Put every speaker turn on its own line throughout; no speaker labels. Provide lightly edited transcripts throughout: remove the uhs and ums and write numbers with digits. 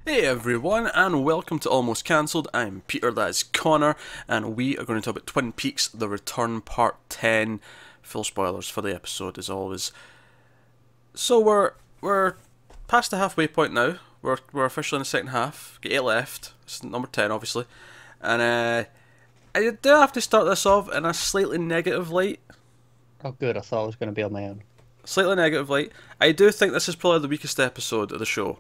Hey everyone, and welcome to Almost Cancelled. I'm Peter, that's Connor, and we are going to talk about Twin Peaks: The Return Part 10. Full spoilers for the episode, as always. So we're past the halfway point now. We're officially in the second half. Got 8 left. It's number 10, obviously. And I do have to start this off in a slightly negative light.
Oh, good. I thought I was going to be on my own.
Slightly negative light. I do think this is probably the weakest episode of the show.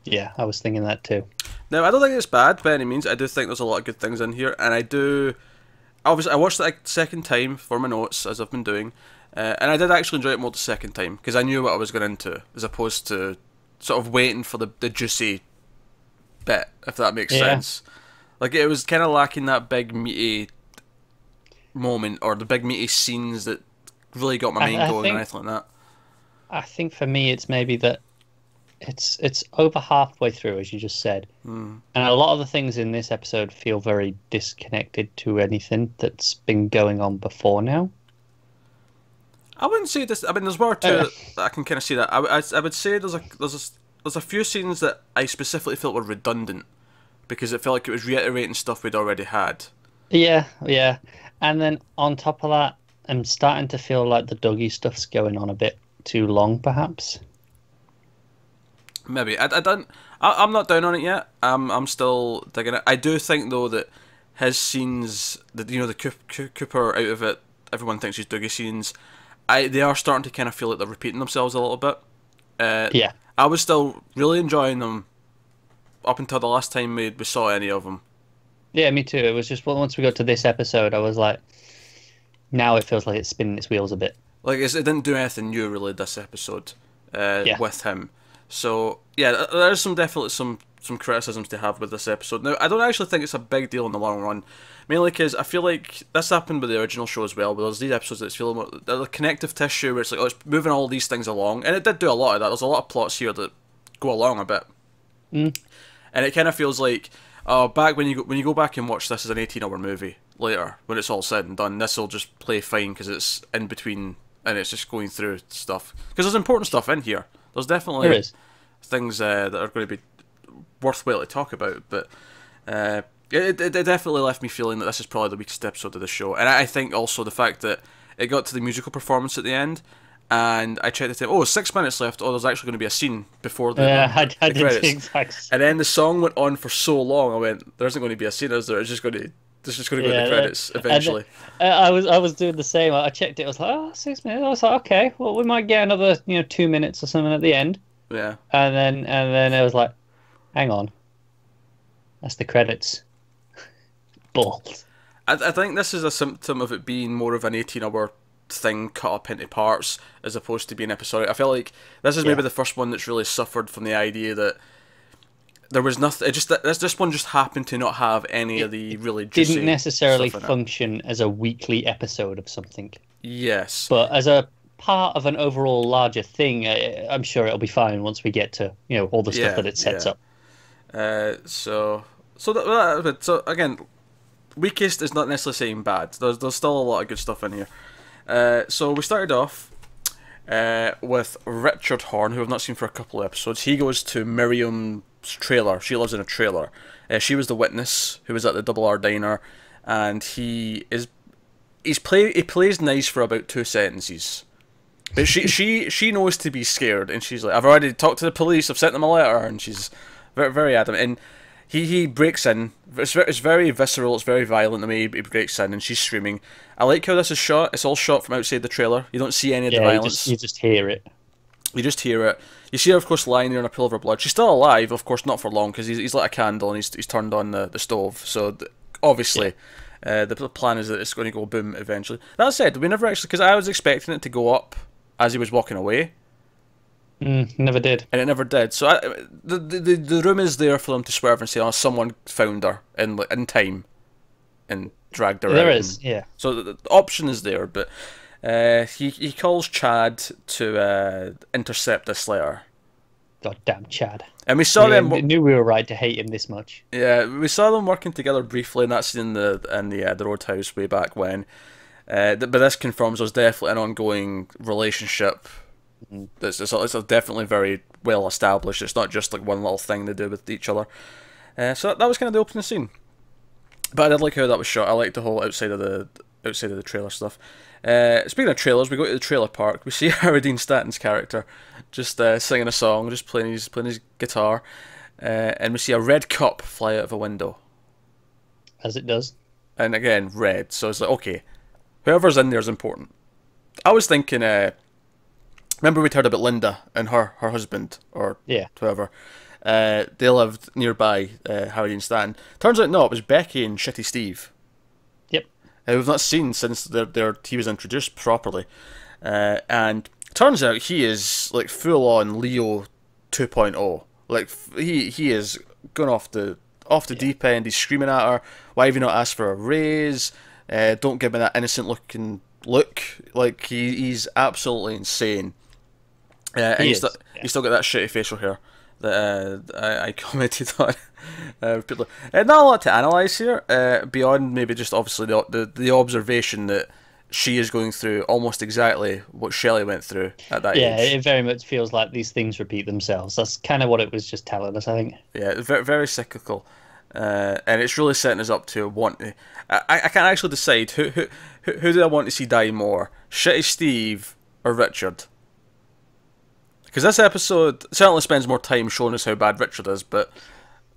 Yeah, I was thinking that too.
Now, I don't think it's bad by any means. I do think there's a lot of good things in here, and I do. Obviously, I watched it a second time for my notes, as I've been doing, and I did actually enjoy it more the second time because I knew what I was going into, as opposed to sort of waiting for the juicy bit, if that makes sense. Like, it was kind of lacking that big meaty moment or the big meaty scenes that really got my mind going or anything like that.
I think for me, it's maybe that it's over halfway through, as you just said, and a lot of the things in this episode feel very disconnected to anything that's been going on before now.
I wouldn't say this. I mean, there's one or two that I can kind of see that. I would say there's a few scenes that I specifically felt were redundant because it felt like it was reiterating stuff we'd already had.
Yeah, and then on top of that, I'm starting to feel like the Dougie stuff's going on a bit too long, perhaps.
Maybe I'm not down on it yet. I'm still digging it. I do think though that his scenes, the Cooper out of it, everyone thinks he's Dougie scenes. They are starting to kind of feel like they're repeating themselves a little bit.
Yeah,
I was still really enjoying them up until the last time we saw any of them.
yeah, me too. It was just once we got to this episode, I was like, now it feels like it's spinning its wheels a bit.
Like it didn't do anything new really this episode with him. So yeah, there's definitely some criticisms to have with this episode. Now, I don't actually think it's a big deal in the long run, mainly because I feel like this happened with the original show as well. But there's these episodes that's feeling more the connective tissue where it's like, oh, it's moving all these things along, and it did do a lot of that. There's a lot of plots here that go along a bit, and it kind of feels like, oh, back when you go back and watch this as an 18-hour movie later, when it's all said and done, this will just play fine because it's in between and it's just going through stuff. Because there's important stuff in here. There's definitely things that are going to be worthwhile to talk about, but it definitely left me feeling that this is probably the weakest episode of the show. And I think also the fact that it got to the musical performance at the end, and I checked the time, 6 minutes left, there's actually going to be a scene before the credits.
Exactly.
And then the song went on for so long, I went, there isn't going to be a scene, is there? It's just going to go to the credits eventually.
I was doing the same. I checked it. I was like, 6 minutes. I was like, okay, well, we might get another 2 minutes or something at the end.
Yeah.
And then I was like, hang on, that's the credits. Balls.
I think this is a symptom of it being more of an 18-hour thing cut up into parts as opposed to being episodic. I feel like this is maybe the first one that's really suffered from the idea that there was nothing. This one just happened to not have any of the really juicy
didn't necessarily function as a weekly episode of something.
Yes,
but as a part of an overall larger thing, I'm sure it'll be fine once we get to all the stuff that it sets up.
So again, weakest is not necessarily saying bad. There's still a lot of good stuff in here. So we started off with Richard Horne, who I've not seen for a couple of episodes. He goes to Miriam's trailer. She lives in a trailer. She was the witness who was at the Double R Diner, and he plays nice for about 2 sentences. But she knows to be scared, and she's like, I've already talked to the police, I've sent them a letter, and she's very, very adamant. And he breaks in. It's very visceral, it's very violent the way he breaks in, and she's screaming. I like how this is shot. It's all shot from outside the trailer. You don't see any of the violence.
You just hear it.
You just hear it. You see her, of course, lying there in a pool of her blood. She's still alive, of course, not for long, because he's lit a candle and he's turned on the stove. So, obviously, the plan is that it's going to go boom eventually. That said, we never actually... Because I was expecting it to go up as he was walking away.
Never did.
And it never did. So, the room is there for them to swerve and say, oh, someone found her in time and dragged her out.
There is, yeah.
So, the option is there, but... he calls Chad to intercept this letter.
Goddamn Chad.
And we saw them.
Knew we were right to hate him this much.
Yeah, we saw them working together briefly, and that's in the Roadhouse way back when. But this confirms there's definitely an ongoing relationship It's definitely very well established. It's not just like one little thing they do with each other. So that was kind of the opening scene. But I did like how that was shot. I liked the whole outside of the trailer stuff. Speaking of trailers, we go to the trailer park. We see Harry Dean Stanton's character just singing a song, just playing his guitar, and we see a red cup fly out of a window.
As it does.
And again, red. So it's like, okay, whoever's in there is important. I was thinking, remember we'd heard about Linda and her husband, or whoever. They lived nearby Harry Dean Stanton. Turns out, no, it was Becky and Shitty Steve.
Yep.
We've not seen since he was introduced properly. And turns out he is like full on Leo 2.0. Like he is going off the deep end. He's screaming at her, "Why have you not asked for a raise? Don't give me that innocent looking look." Like he's absolutely insane. And he's still got that shitty facial hair that I commented on. Not a lot to analyse here, beyond maybe just obviously the observation that she is going through almost exactly what Shelley went through at that age.
Yeah, it very much feels like these things repeat themselves. That's kind of what it was just telling us, I think.
Yeah, very, very cyclical. And it's really setting us up to want to... I can't actually decide who do I want to see die more, Shitty Steve or Richard. Because this episode certainly spends more time showing us how bad Richard is, but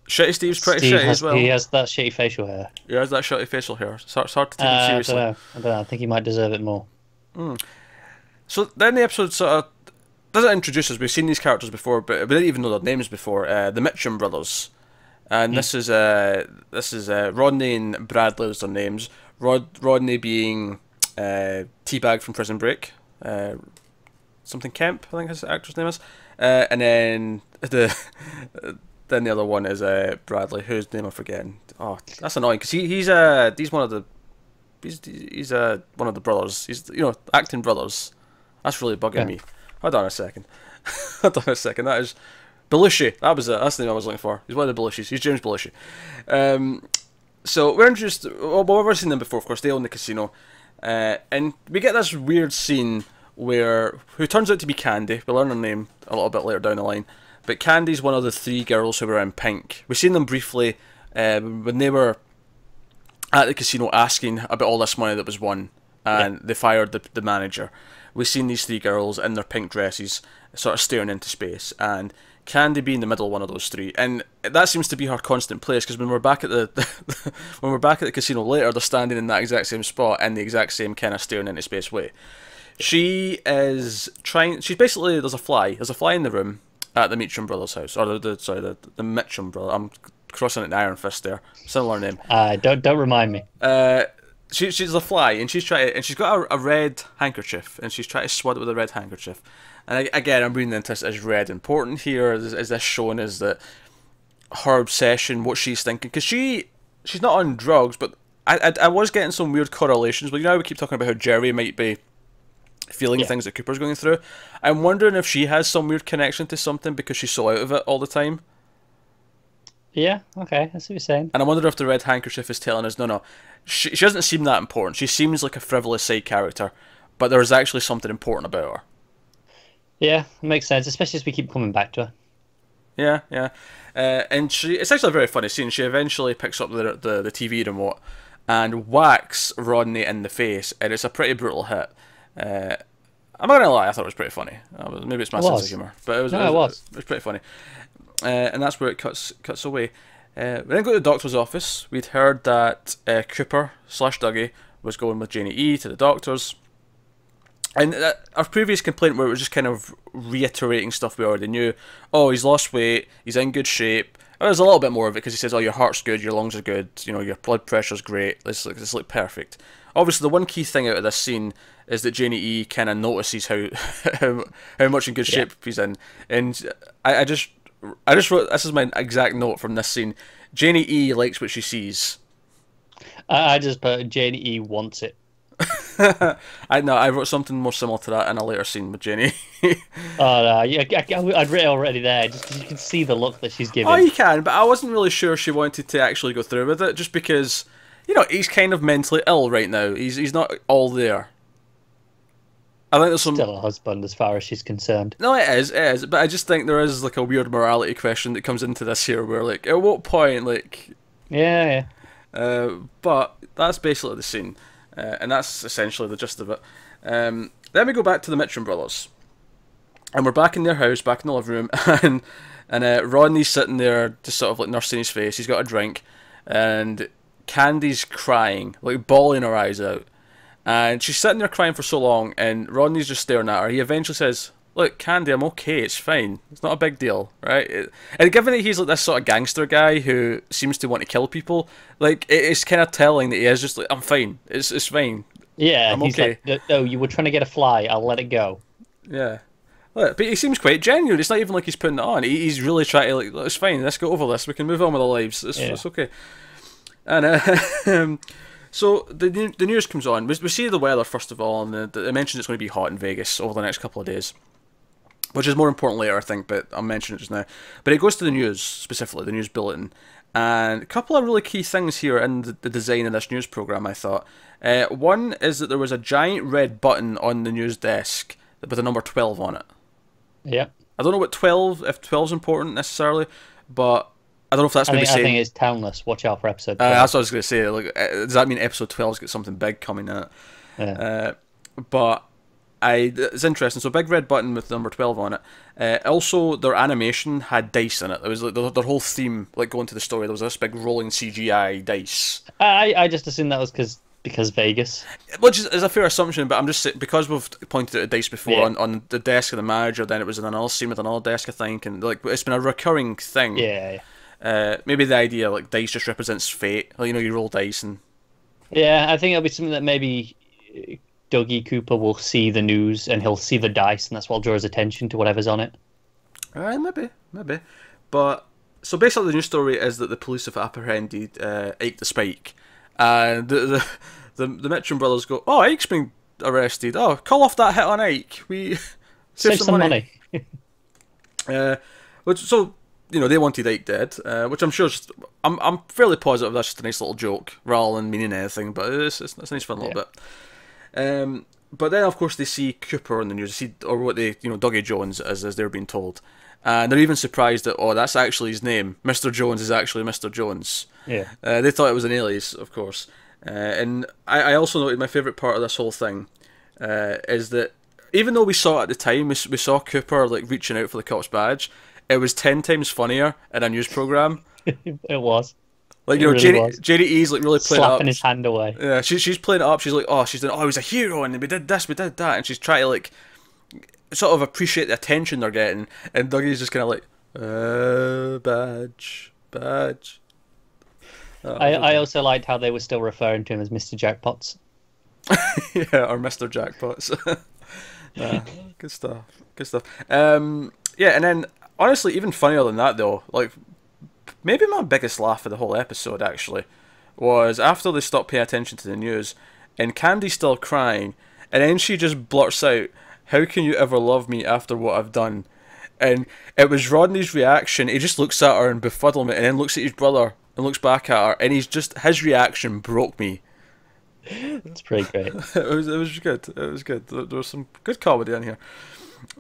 Shitty Steve's pretty shitty as well.
He has that shitty facial hair.
He has that shitty facial hair. It's hard to take him seriously.
I don't know. I think he might deserve it more.
So then the episode sort of doesn't introduce us. We've seen these characters before, but we didn't even know their names before. The Mitchum brothers, and this is Rodney and Bradley was their names. Rodney being Teabag from Prison Break, something Kemp, I think his actor's name is, and then then the other one is Bradley, whose name I'm forgetting. Oh, that's annoying because he's one of the one of the brothers. He's acting brothers. That's really bugging me. Hold on a second. That is Belushi. That's the name I was looking for. He's one of the Belushis. He's James Belushi. So we're introduced. Well, we've never seen them before. Of course, they own the casino, and we get this weird scene who turns out to be Candy. We'll learn her name a little bit later down the line. But Candy's one of the three girls who were in pink. We've seen them briefly when they were at the casino asking about all this money that was won, and they fired the manager. We've seen these three girls in their pink dresses sort of staring into space, and Candy being the middle one of those three. And that seems to be her constant place, because when we're back at the casino later, they're standing in that exact same spot in the exact same kind of staring into space way. She's basically, there's a fly in the room at the Mitchum brothers' house, or the Mitchum brother. I'm crossing it in Iron Fist there. Similar name.
Don't remind me.
She's a fly, and she's got a red handkerchief, and she's trying to swat it with a red handkerchief. And again, I'm reading into this as red. Important here is this showing is that her obsession, what she's thinking, because she's not on drugs, but I was getting some weird correlations. But we keep talking about how Jerry might be feeling things that Cooper's going through. I'm wondering if she has some weird connection to something because she's so out of it all the time.
Yeah, okay, I see what you're saying.
And I wonder if the red handkerchief is telling us, no, she doesn't seem that important. She seems like a frivolous side character, but there is actually something important about her.
Yeah, it makes sense, especially as we keep coming back to her.
Yeah. And it's actually a very funny scene. She eventually picks up the TV remote and whacks Rodney in the face, and it's a pretty brutal hit. I'm not gonna lie, I thought it was pretty funny. Maybe it's my sense of humour, but it was pretty funny. And that's where it cuts away. We then go to the doctor's office. We'd heard that Cooper / Dougie was going with Janie E to the doctor's, and our previous complaint where it was just kind of reiterating stuff we already knew. Oh, he's lost weight, he's in good shape. There's a little bit more of it because he says, oh, your heart's good, your lungs are good, your blood pressure's great, this looks perfect. Obviously, the one key thing out of this scene is that Janie E kind of notices how much in good shape he's in, and I just wrote, this is my exact note from this scene: Janie E likes what she sees.
I just put Janie E wants it.
I wrote something more similar to that in a later scene with Janie.
Oh no, I'd written it already there, just because you can see the look that she's giving.
Oh, you can, but I wasn't really sure she wanted to actually go through with it, just because he's kind of mentally ill right now. He's not all there. I think there's
still a husband as far as she's concerned.
No, it is. But I just think there is like a weird morality question that comes into this here, where like, at what point, like,
yeah.
But that's basically the scene, and that's essentially the gist of it. Then we go back to the Mitchum brothers, and we're back in their house, back in the living room, and Rodney's sitting there, just sort of like nursing his face. He's got a drink, and Candy's crying, like bawling her eyes out. And she's sitting there crying for so long, and Rodney's just staring at her. He eventually says, "Look, Candy, I'm okay. It's fine. It's not a big deal, right?" And given that he's like this sort of gangster guy who seems to want to kill people, like it's kind of telling that he is just like, "I'm fine. It's fine.
Yeah,
I'm
he's
okay."
like, "No, you were trying to get a fly. I'll let it go."
Yeah, but he seems quite genuine. It's not even like he's putting it on. He's really trying to like, "It's fine. Let's go over this. We can move on with our lives. It's okay." And so the news comes on. We see the weather first of all, and it mentions it's going to be hot in Vegas over the next couple of days, which is more important later, I think, but I'll mention it just now. But it goes to the news, specifically the news bulletin, and a couple of really key things here in the design of this news program, I thought. One is that there was a giant red button on the news desk with the number 12 on it.
Yeah.
I don't know what 12, if 12 is important necessarily, but I don't know if that's maybe saying...
I think it's townless. Watch out for episode 12.
That's what I was going to say. Like, does that mean episode 12's got something big coming in it?
Yeah.
But it's interesting. So big red button with number 12 on it. Also, their animation had dice in it. It was like their whole theme, like going to the story, there was this big rolling CGI dice.
I just assumed that was because Vegas.
Which is a fair assumption, but I'm just saying, because we've pointed out a dice before on the desk of the manager, then it was in another scene with another desk, I think, and like it's been a recurring thing.
Yeah.
Maybe the idea like dice just represents fate. Like, you roll dice and...
Yeah, I think it'll be something that maybe Dougie Cooper will see the news and he'll see the dice, and that's what will draw his attention to whatever's on it.
Maybe. But so basically, the news story is that the police have apprehended Ike the Spike, and the Mitchum brothers go, "Oh, Ike's been arrested. Oh, call off that hit on Ike. We save some money." So, they wanted Ike dead, which I'm sure I'm fairly positive that's just a nice little joke rather than meaning anything, but it's a nice fun little bit. But then, of course, they see Cooper on the news, or what they, Dougie Jones, as they're being told. And they're even surprised that, that's actually his name. Mr. Jones is actually Mr. Jones.
Yeah.
They thought it was an alias, of course. And I also noted my favourite part of this whole thing is that even though we saw it at the time, we saw Cooper like reaching out for the cop's badge, it was 10 times funnier in a news programme.
It was.
Like, JDE's like really playing
slapping
it up.
his hand away.
Yeah, she's playing it up. She's like, he was a hero, and we did this, we did that, and she's trying to like sort of appreciate the attention they're getting, and Dougie's just kind of like, badge.
I also liked how they were still referring to him as Mr. Jackpots.
Yeah, or Mr. Jackpots. Good stuff. And then honestly, even funnier than that though, like maybe my biggest laugh of the whole episode actually was after they stopped paying attention to the news, and Candy's still crying, and then she just blurts out, "How can you ever love me after what I've done?" And it was Rodney's reaction. He just looks at her in befuddlement, and then looks at his brother and looks back at her, and his reaction broke me.
It's pretty great.
It was good. It was good. There was some good comedy in here.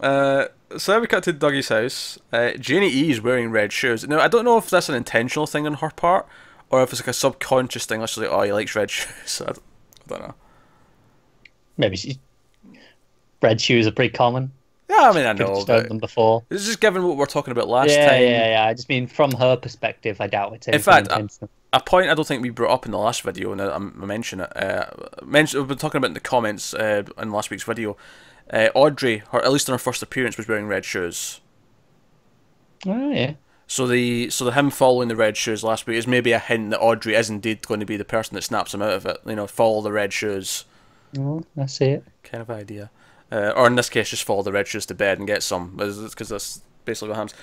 So then we cut to Dougie's house. Janie E is wearing red shoes. Now, I don't know if that's an intentional thing on her part, or if it's like a subconscious thing. Like she's like, he likes red shoes. I don't know.
Maybe red shoes are pretty common.
Yeah, I mean, I know.
But them before.
It's just given what we were talking about last time.
Yeah. I just mean from her perspective, I doubt it's anything
in fact,
intentional.
A point I don't think we brought up in the last video, and I mention it. We've been talking about in the comments in last week's video. Audrey, at least in her first appearance, was wearing red shoes.
Oh yeah.
So the him following the red shoes last week is maybe a hint that Audrey is indeed going to be the person that snaps him out of it. Follow the red shoes.
Oh, I see it.
Kind of idea. Or in this case, just follow the red shoes to bed and get some, because that's basically what happens.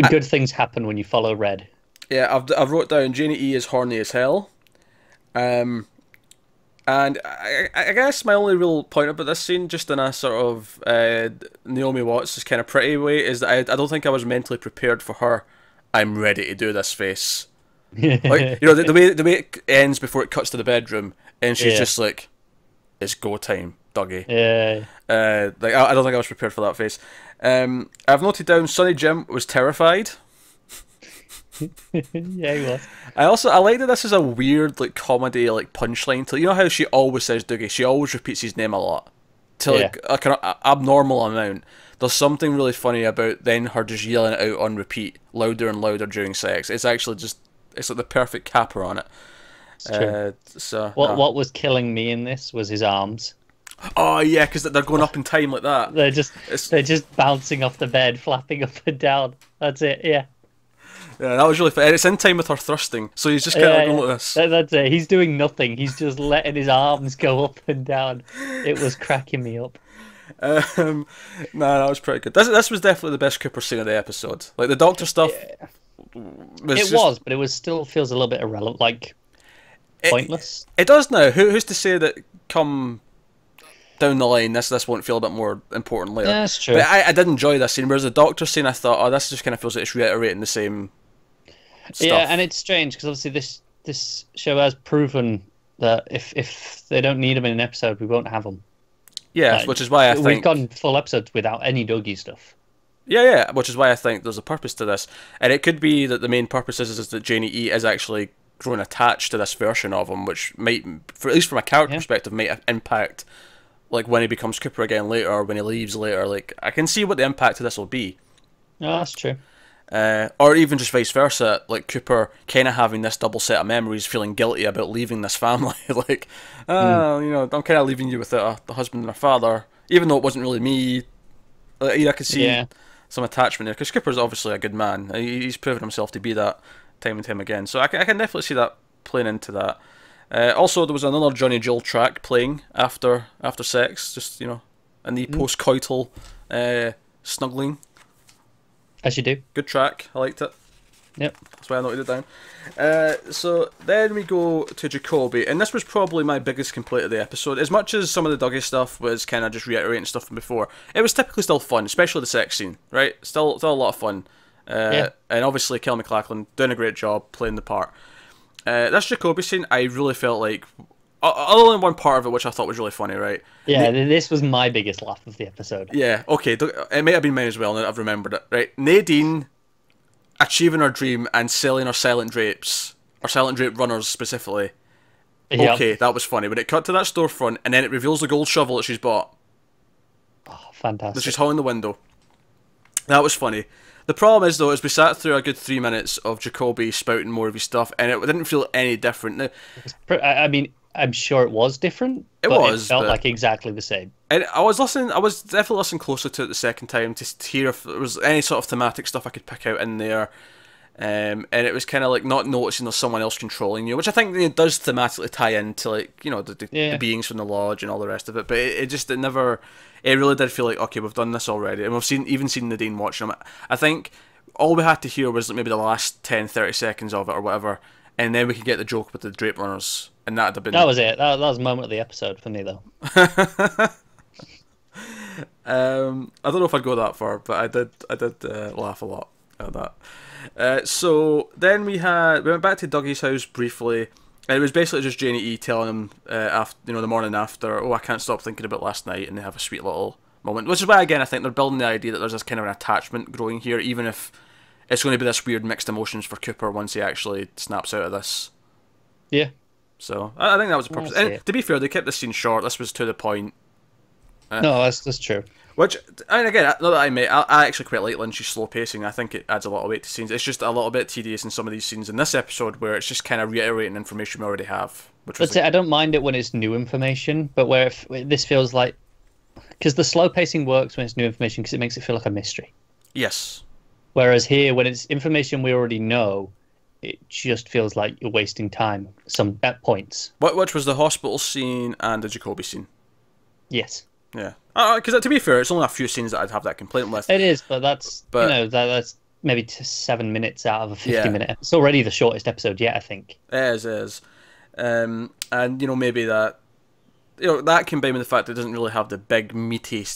Good things happen when you follow red.
Yeah, I've wrote down Janie E is horny as hell. And I guess my only real point about this scene, just in a sort of Naomi Watts' kind of pretty way, is that I don't think I was mentally prepared for her "I'm ready to do this" face. Like, the way it ends before it cuts to the bedroom, and she's just like, "It's go time. Dougie.
Yeah.
Like I don't think I was prepared for that face. I've noted down Sonny Jim was terrified.
Yeah, he was.
I like that this is a weird like comedy like punchline. You know how she always says Dougie, she always repeats his name a lot to like a kind of abnormal amount. There's something really funny about then her just yelling it out on repeat, louder and louder during sex. It's actually just it's like the perfect capper on it.
It's true.
So
what was killing me in this was his arms.
Oh yeah, because they're going up in time like that.
They're just bouncing off the bed, flapping up and down. That's it. Yeah.
Yeah, that was really fun. And it's in time with her thrusting, so he's just kind of going like this.
That's it. He's doing nothing. He's just letting his arms go up and down. It was cracking me up.
No, that was pretty good. This was definitely the best Cooper scene of the episode. Like the doctor stuff.
Was, but it was still feels a little bit irrelevant, like pointless.
It does now. Who's to say that come down the line this won't feel a bit more important later?
Yeah, that's true.
But I did enjoy this scene. Whereas the doctor scene, I thought, oh, this just kind of feels like it's reiterating the same stuff.
Yeah, and it's strange because obviously this show has proven that if they don't need them in an episode, we won't have them.
Yeah, which is why I think
we've gone full episodes without any Dougie stuff.
Yeah, which is why I think there's a purpose to this, and it could be that the main purpose is that Janie E is actually growing attached to this version of him, which might, at least from a character perspective, might impact like when he becomes Cooper again later, or when he leaves later. Like I can see what the impact of this will be.
No, that's true.
Or even just vice versa, like Cooper kind of having this double set of memories, feeling guilty about leaving this family. Like, you know, I'm kind of leaving you without a husband and a father, even though it wasn't really me. I could see some attachment there, because Cooper's obviously a good man. He's proven himself to be that time and time again. So I can definitely see that playing into that. Also, there was another Johnny Jewel track playing after sex, just, you know, in the post-coital snuggling.
As you do.
Good track. I liked it.
Yep.
That's why I noted it down. So then we go to Jacoby, and this was probably my biggest complaint of the episode. As much as some of the Dougie stuff was kind of just reiterating stuff from before, it was typically still fun, especially the sex scene, right? Still a lot of fun. And obviously Kel MacLachlan doing a great job playing the part. This Jacoby scene, I really felt like, other than one part of it which I thought was really funny, right?
Yeah, this was my biggest laugh of the episode.
Yeah, okay, it may have been mine as well, now that I've remembered it, right? Nadine achieving her dream and selling her silent drapes, or silent drape runners specifically. Okay, that was funny. When it cut to that storefront, and then it reveals the gold shovel that she's bought.
Oh, fantastic.
That she's hauling the window. That was funny. The problem is, though, is we sat through a good 3 minutes of Jacoby spouting more of his stuff, and it didn't feel any different. Now,
I mean, I'm sure it was different. It felt like exactly the same.
And I was definitely listening closer to it the second time to hear if there was any sort of thematic stuff I could pick out in there. And it was kind of like not noticing there's someone else controlling you, which I think does thematically tie into, like, you know, the beings from the lodge and all the rest of it. But it really did feel like, okay, we've done this already, and we've even seen Nadine watching them. I think all we had to hear was like maybe the last 10-30 seconds of it or whatever, and then we could get the joke with the drape runners, and that'd have been...
That was it. That was the moment of the episode for me, though.
I don't know if I'd go that far, but I did laugh a lot at that. So then we went back to Dougie's house briefly, and it was basically just Janie E telling him the morning after, oh, I can't stop thinking about last night, and they have a sweet little moment, which is why, again, I think they're building the idea that there's this kind of an attachment growing here, even if it's going to be this weird mixed emotions for Cooper once he actually snaps out of this.
Yeah.
So I think that was the purpose. And to be fair, they kept this scene short. This was to the point.
No, that's true.
Which, and again, not that I actually quite like Lynch's slow pacing. I think it adds a lot of weight to scenes. It's just a little bit tedious in some of these scenes in this episode where it's just kind of reiterating information we already have.
I don't mind it when it's new information, but where this feels like... Because the slow pacing works when it's new information because it makes it feel like a mystery.
Yes.
Whereas here, when it's information we already know, it just feels like you're wasting time at points.
Which was the hospital scene and the Jacoby scene?
Yes.
Yeah. Because to be fair, it's only a few scenes that I'd have that complaint with.
It is, but that's maybe 7 minutes out of a 50-minute. It's already the shortest episode yet, I think.
It is. And maybe that, that combined with the fact that it doesn't really have the big meaty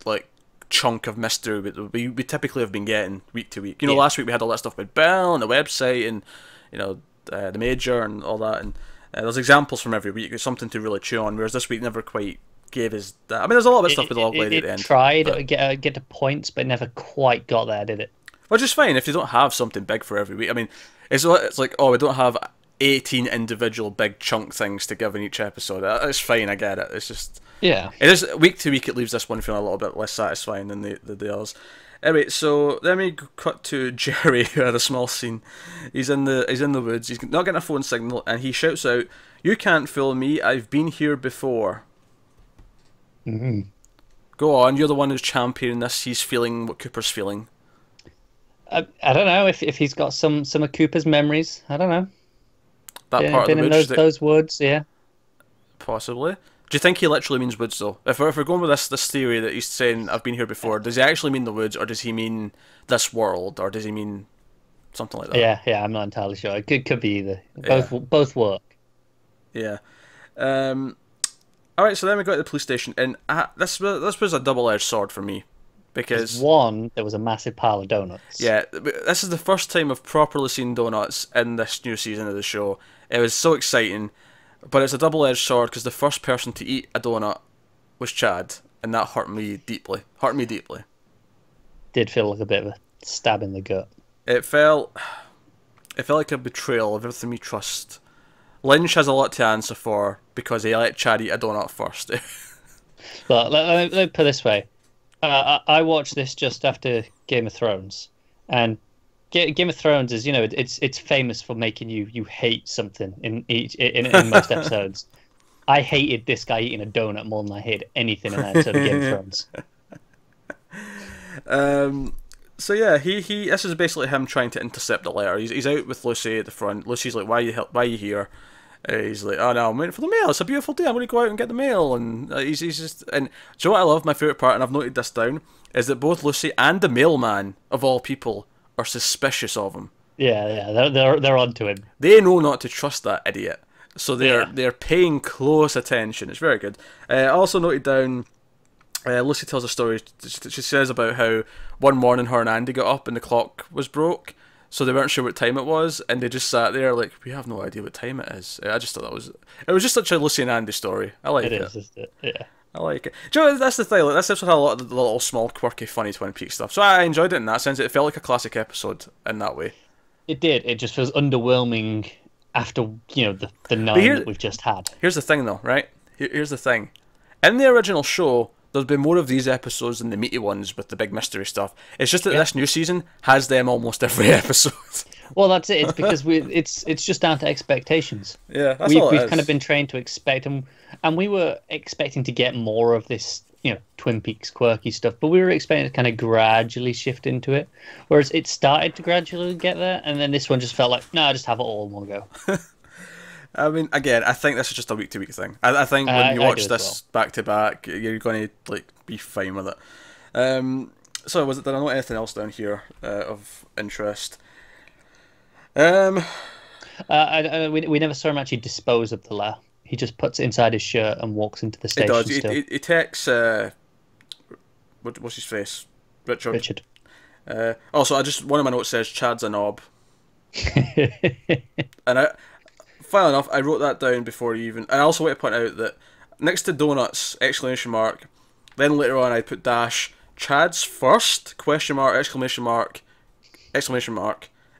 like chunk of mystery that we typically have been getting week to week. Last week we had all that stuff about Bell and the website and the Major and all that, and there's examples from every week. There's something to really chew on. Whereas this week never quite gave his dad. I mean, there's a lot of stuff with the old lady at the end.
It tried to get to points, but never quite got there, did it?
Which is fine if you don't have something big for every week. I mean, it's like, oh, we don't have 18 individual big chunk things to give in each episode. It's fine, I get it. It's just...
Yeah.
It is, week to week, it leaves this one feeling a little bit less satisfying than the others. Anyway, so then we cut to Jerry, who had a small scene. He's in the woods. He's not getting a phone signal, and he shouts out, "You can't fool me. I've been here before."
Mm-hmm.
Go on. You're the one who's championing this. He's feeling what Cooper's feeling.
I don't know if he's got some of Cooper's memories. I don't know.
That part of the
woods. Those woods, yeah.
Possibly. Do you think he literally means woods, though? If we're going with this theory that he's saying, I've been here before, does he actually mean the woods, or does he mean this world, or does he mean something like that?
Yeah, I'm not entirely sure. It could be either. Both work.
Yeah. Alright, so then we go to the police station, and this was a double-edged sword for me. Because
there was a massive pile of donuts.
Yeah, this is the first time I've properly seen donuts in this new season of the show. It was so exciting. But it's a double-edged sword because the first person to eat a donut was Chad, and that hurt me deeply.
Did feel like a bit of a stab in the gut.
It felt like a betrayal of everything we trust. Lynch has a lot to answer for because he let Chad eat a donut first.
But let me put it this way: I watched this just after Game of Thrones, and Game of Thrones is, it's famous for making you hate something in most episodes. I hated this guy eating a donut more than I hated anything in that episode of Game of
Thrones. So yeah, he this is basically him trying to intercept the letter. He's out with Lucy at the front. Lucy's like, why are you here? He's like, oh no, I'm waiting for the mail. It's a beautiful day. I'm going to go out and get the mail. And he's just, and do you know what I love? My favourite part, and I've noted this down, is that both Lucy and the mailman, of all people, are suspicious of him.
Yeah, they're onto him.
They know not to trust that idiot, so they're paying close attention. It's very good. I also noted down, Lucy tells a story. She says about how one morning her and Andy got up and the clock was broke, so they weren't sure what time it was, and they just sat there like, we have no idea what time it is. I just thought it was just such a Lucy and Andy story. I like it.
It is, isn't it? Yeah.
I like it. Do you know, that's the thing, like, this episode had a lot of the little small, quirky, funny Twin Peaks stuff, so I enjoyed it in that sense. It felt like a classic episode in that way.
It did. It just feels underwhelming after, the 9 that we've just had.
Here's the thing, though, right? Here's the thing. In the original show, there's been more of these episodes than the meaty ones with the big mystery stuff. It's just that this new season has them almost every episode.
Well, that's it. It's because it's just down to expectations.
Yeah,
we've kind of been trained to expect, and we were expecting to get more of this, Twin Peaks quirky stuff, but we were expecting to kind of gradually shift into it. Whereas it started to gradually get there, and then this one just felt like, no, I just have it all in one go.
I mean, again, I think this is just a week-to-week thing. I think when you watch this back-to-back, you're going to be fine with it. So, did I note anything else down here of interest?
We never saw him actually dispose of the letter. He just puts it inside his shirt and walks into the station.
He does. He texts. What's his face? Richard. Also, one of my notes says Chad's a knob, and funnily enough, I wrote that down before you even. I also want to point out that next to donuts, ! Then later on, I put dash Chad's first ? ! !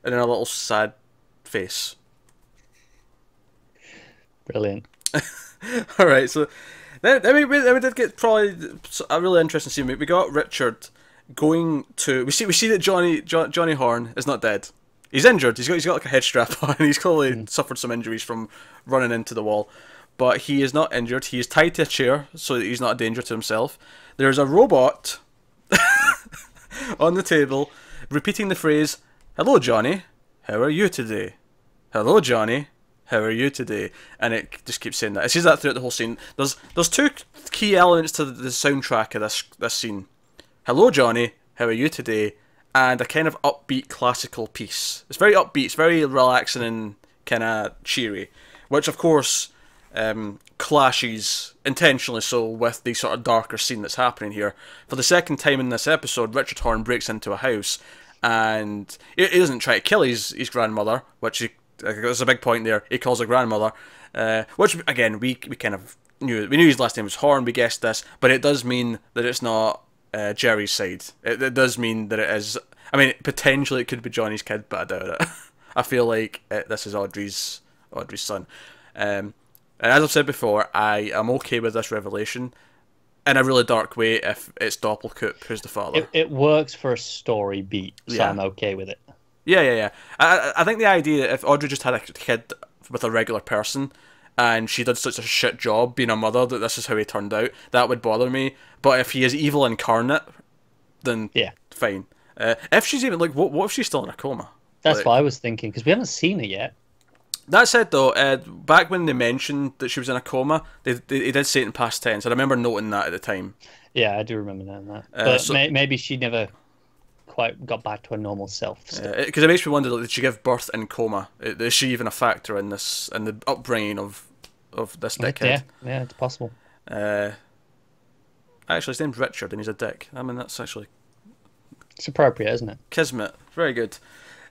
And then a little sad face.
Brilliant.
Alright, so then we did get probably a really interesting scene. We got Richard going to... We see that Johnny Horne is not dead. He's injured. He's got like a head strap on. He's clearly suffered some injuries from running into the wall. But he is not injured. He is tied to a chair so that he's not a danger to himself. There's a robot on the table repeating the phrase, "Hello, Johnny. How are you today? Hello, Johnny. How are you today?" And it just keeps saying that. It says that throughout the whole scene. There's two key elements to the soundtrack of this scene. "Hello, Johnny. How are you today?" And a kind of upbeat classical piece. It's very upbeat. It's very relaxing and kind of cheery, which of course clashes intentionally so with the sort of darker scene that's happening here. For the second time in this episode, Richard Horne breaks into a house. And he doesn't try to kill his grandmother, which there's a big point there. He calls her grandmother, which again we kind of knew his last name was Horne. We guessed this, but it does mean that it's not Jerry's side. It does mean that it is. I mean, potentially it could be Johnny's kid, but I doubt it. I feel like this is Audrey's son. And as I've said before, I am okay with this revelation in a really dark way if it's Doppelkoop who's the father.
It works for a story beat, so I'm okay with it.
Yeah. I think the idea that if Audrey just had a kid with a regular person and she did such a shit job being a mother that this is how he turned out, that would bother me. But if he is evil incarnate, then fine. If she's even like, what if she's still in a coma?
That's what I was thinking, because we haven't seen it yet.
That said, though, back when they mentioned that she was in a coma, they did say it in past tense. I remember noting that at the time.
Yeah, I do remember knowing that. But maybe she never quite got back to her normal self.
Because it makes me wonder, like, did she give birth in coma? Is she even a factor in this, in the upbringing of this dickhead?
Yeah, it's possible.
Actually, his name's Richard, and he's a dick. I mean, that's actually...
It's appropriate, isn't it?
Kismet. Very good.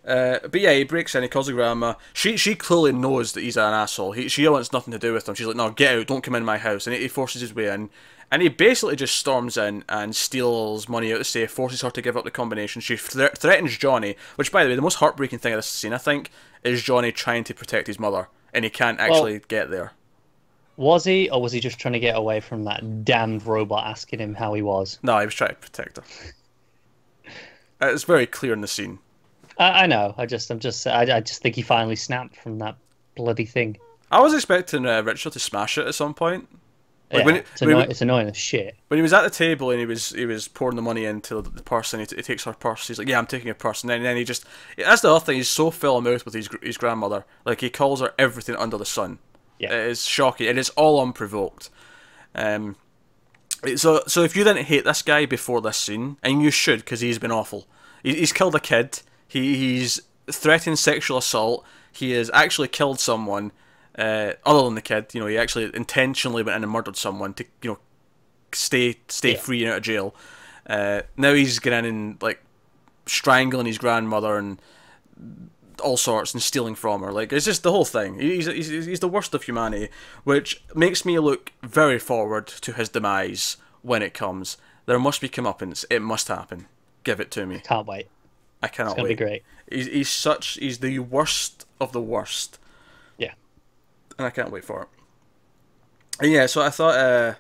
But yeah, he breaks in, he calls the grandma. She clearly knows that he's an asshole. She wants nothing to do with him. She's like, no, get out, don't come in my house. And he forces his way in. And he basically just storms in and steals money out of the safe, forces her to give up the combination. She threatens Johnny, which, by the way, the most heartbreaking thing of this scene, I think, is Johnny trying to protect his mother. And he can't actually get there.
Was he, or was he just trying to get away from that damned robot asking him how he was?
No, he was trying to protect her. It's very clear in the scene.
I know. I just think he finally snapped from that bloody thing.
I was expecting Richard to smash it at some point. Like
it's annoying as shit.
When he was at the table and he was pouring the money into the purse, and he takes her purse. He's like, "Yeah, I'm taking your purse." And then he just, that's the other thing. He's so full of mouth with his grandmother. Like, he calls her everything under the sun.
Yeah,
it is shocking. It is all unprovoked. So if you didn't hate this guy before this scene, and you should, because he's been awful. He's killed a kid. He's threatened sexual assault. He has actually killed someone, other than the kid. You know, he actually intentionally went in and murdered someone to, you know, stay free and out of jail. Now he's getting in and, like, strangling his grandmother and all sorts and stealing from her. Like, it's just the whole thing. He's the worst of humanity, which makes me look very forward to his demise when it comes. There must be comeuppance. It must happen. Give it to me.
Can't wait.
I cannot wait.
It's gonna be great.
He's the worst of the worst.
Yeah.
And I can't wait for it. And yeah, so I thought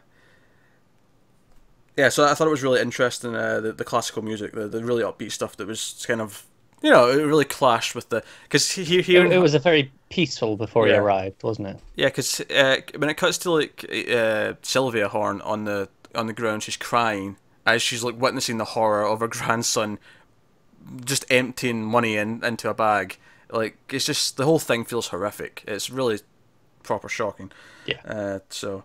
it was really interesting, the classical music, the really upbeat stuff that was kind of, you know, it really clashed with the, because it
was a very peaceful before he arrived, wasn't it?
Yeah, because when it cuts to, like, Sylvia Horne on the ground, she's crying as she's, like, witnessing the horror of her grandson just emptying money into a bag. Like, it's just, the whole thing feels horrific. It's really proper shocking.
Yeah.
So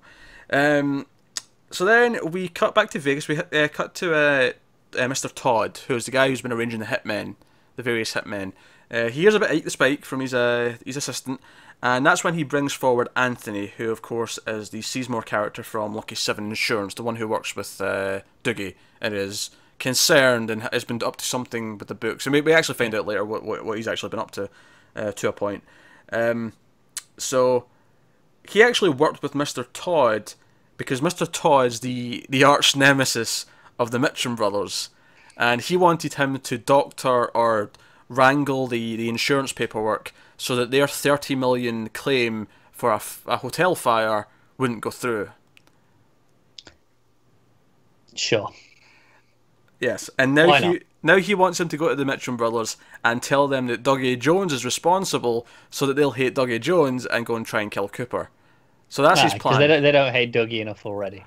then we cut back to Vegas. We cut to Mr. Todd, who's the guy who's been arranging the various hitmen. He hears about Ike the Spike from his assistant, and that's when he brings forward Anthony, who of course is the Seasmore character from Lucky 7 Insurance, the one who works with Dougie and is concerned and has been up to something with the books. And we actually find out later what he's actually been up to a point. So he actually worked with Mr. Todd because Mr. Todd's the arch nemesis of the Mitchum brothers, and he wanted him to doctor or wrangle the insurance paperwork so that their 30 million claim for a hotel fire wouldn't go through.
Sure.
Yes, and now he wants him to go to the Mitchum brothers and tell them that Dougie Jones is responsible, so that they'll hate Dougie Jones and go and try and kill Cooper. So that's his plan.
They don't hate Dougie enough already.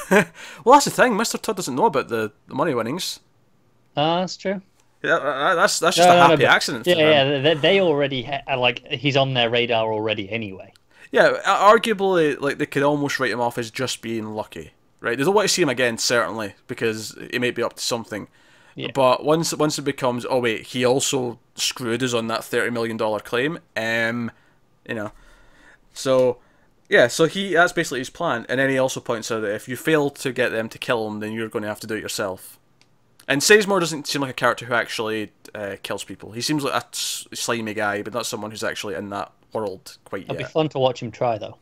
Well, that's the thing. Mr. Todd doesn't know about the money winnings.
That's true.
Yeah, that's just a happy accident for them.
Yeah, they already he's on their radar already anyway.
Yeah, arguably, like, they could almost write him off as just being lucky. Right, they don't want to see him again, certainly, because he may be up to something. Yeah. But once it becomes, oh wait, he also screwed us on that $30 million claim, you know. So, yeah, so that's basically his plan. And then he also points out that if you fail to get them to kill him, then you're going to have to do it yourself. And Sizemore doesn't seem like a character who actually kills people. He seems like a slimy guy, but not someone who's actually in that world quite yet.
It'll be fun to watch him try, though.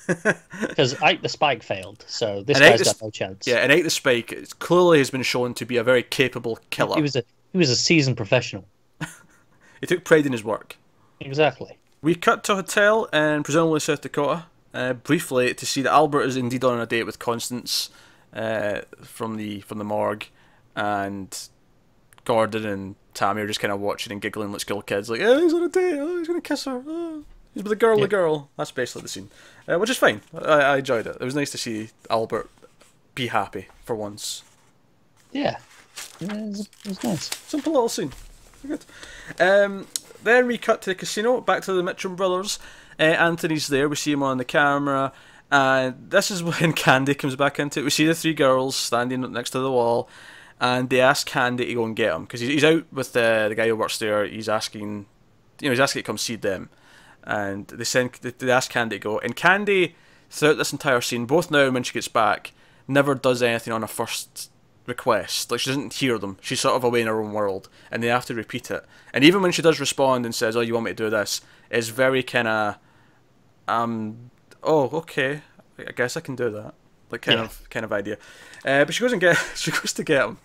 Because Ike the Spike failed, so this
And
guy's got no chance.
Yeah, and Ike the Spike clearly has been shown to be a very capable killer.
He was a seasoned professional.
He took pride in his work.
Exactly.
We cut to a hotel in presumably South Dakota, briefly to see that Albert is indeed on a date with Constance from the morgue, and Gordon and Tammy are just kind of watching and giggling like school kids, like, oh, he's on a date, oh, he's going to kiss her, oh, he's with a girl, the girl. That's basically the scene, which is fine. I enjoyed it. It was nice to see Albert be happy for once.
Yeah, it was nice.
Simple little scene. Good. Then we cut to the casino, back to the Mitchum brothers. Anthony's there, we see him on the camera, and this is when Candy comes back into it. We see the three girls standing next to the wall, and they ask Candy to go and get him, because he's out with the guy who works there. He's asking to come see them, and they ask Candy to go, and Candy, throughout this entire scene, both now and when she gets back, never does anything on a first request. Like, she doesn't hear them. She's sort of away in her own world, and they have to repeat it. And even when she does respond and says, oh, you want me to do this, it's very kind of oh, okay, I guess I can do that, like kind of idea. But she goes to get him,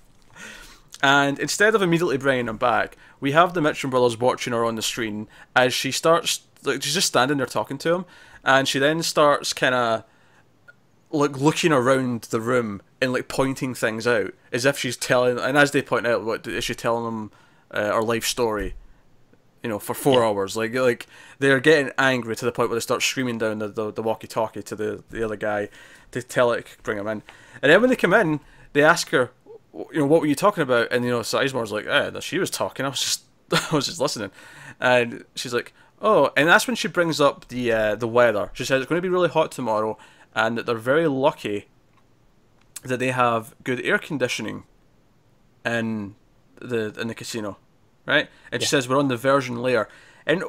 and instead of immediately bringing him back, we have the Mitchum brothers watching her on the screen as she starts, like, she's just standing there talking to him, and she then starts kind of like looking around the room and like pointing things out as if she's telling, and as they point out, what is she telling them her life story, for 4 hours. Like they're getting angry to the point where they start screaming down the walkie-talkie to the other guy to tell it, bring him in. And then when they come in, they ask her, what were you talking about? And Sizemore's like, she was talking, I was just listening. And she's like, oh, and that's when she brings up the weather. She says it's going to be really hot tomorrow, and that they're very lucky that they have good air conditioning in the casino, right? And she says we're on the Virgin layer. And